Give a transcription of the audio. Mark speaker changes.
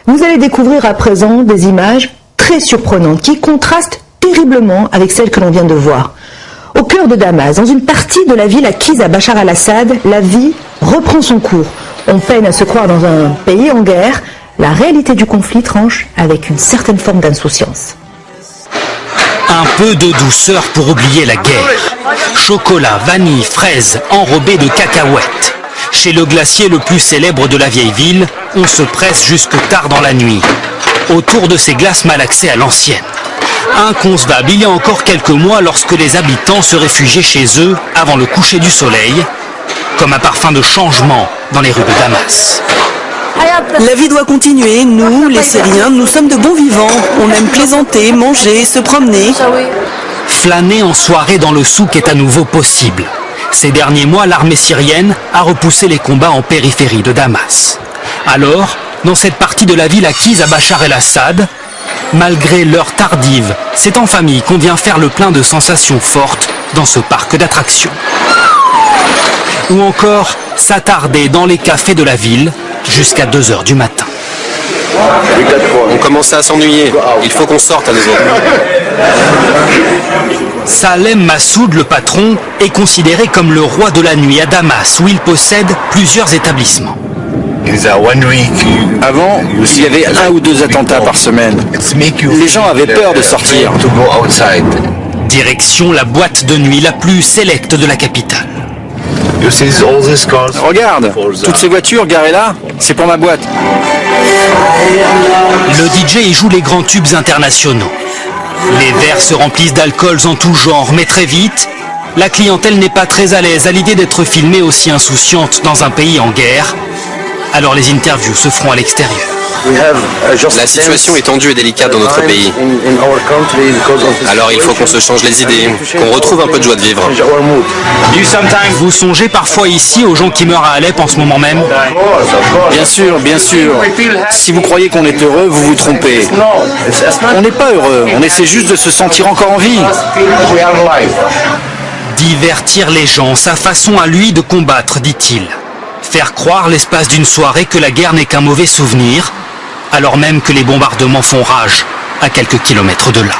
Speaker 1: Vous allez découvrir à présent des images très surprenantes qui contrastent terriblement avec celles que l'on vient de voir. Au cœur de Damas, dans une partie de la ville acquise à Bachar al-Assad, la vie reprend son cours. On peine à se croire dans un pays en guerre. La réalité du conflit tranche avec une certaine forme d'insouciance.
Speaker 2: Un peu de douceur pour oublier la guerre. Chocolat, vanille, fraises, enrobées de cacahuètes. Chez le glacier le plus célèbre de la vieille ville, on se presse jusque tard dans la nuit. Autour de ces glaces malaxées à l'ancienne. Inconcevable il y a encore quelques mois lorsque les habitants se réfugiaient chez eux avant le coucher du soleil, comme un parfum de changement dans les rues de Damas.
Speaker 3: La vie doit continuer, nous, les Syriens, nous sommes de bons vivants. On aime plaisanter, manger, se promener.
Speaker 2: Flâner en soirée dans le souk est à nouveau possible. Ces derniers mois, l'armée syrienne a repoussé les combats en périphérie de Damas. Alors, dans cette partie de la ville acquise à Bachar el-Assad, malgré l'heure tardive, c'est en famille qu'on vient faire le plein de sensations fortes dans ce parc d'attractions. Ou encore s'attarder dans les cafés de la ville jusqu'à 2 h du matin.
Speaker 4: On commençait à s'ennuyer. Il faut qu'on sorte à nouveau.
Speaker 2: Salem Massoud, le patron, est considéré comme le roi de la nuit à Damas, où il possède plusieurs établissements.
Speaker 5: Avant, il y avait 1 ou 2 attentats par semaine. Les gens avaient peur de sortir.
Speaker 2: Direction la boîte de nuit la plus sélecte de la capitale.
Speaker 5: Regarde, toutes ces voitures garées là, c'est pour ma boîte.
Speaker 2: Le DJ y joue les grands tubes internationaux. Les verres se remplissent d'alcools en tout genre, mais très vite, la clientèle n'est pas très à l'aise à l'idée d'être filmée aussi insouciante dans un pays en guerre. Alors les interviews se feront à l'extérieur.
Speaker 4: La situation est tendue et délicate dans notre pays. Alors il faut qu'on se change les idées, qu'on retrouve un peu de joie de vivre.
Speaker 2: Vous songez parfois ici aux gens qui meurent à Alep en ce moment même?
Speaker 5: Bien sûr, bien sûr. Si vous croyez qu'on est heureux, vous vous trompez. On n'est pas heureux, on essaie juste de se sentir encore en vie.
Speaker 2: Divertir les gens, sa façon à lui de combattre, dit-il. Faire croire l'espace d'une soirée que la guerre n'est qu'un mauvais souvenir, alors même que les bombardements font rage à quelques kilomètres de là.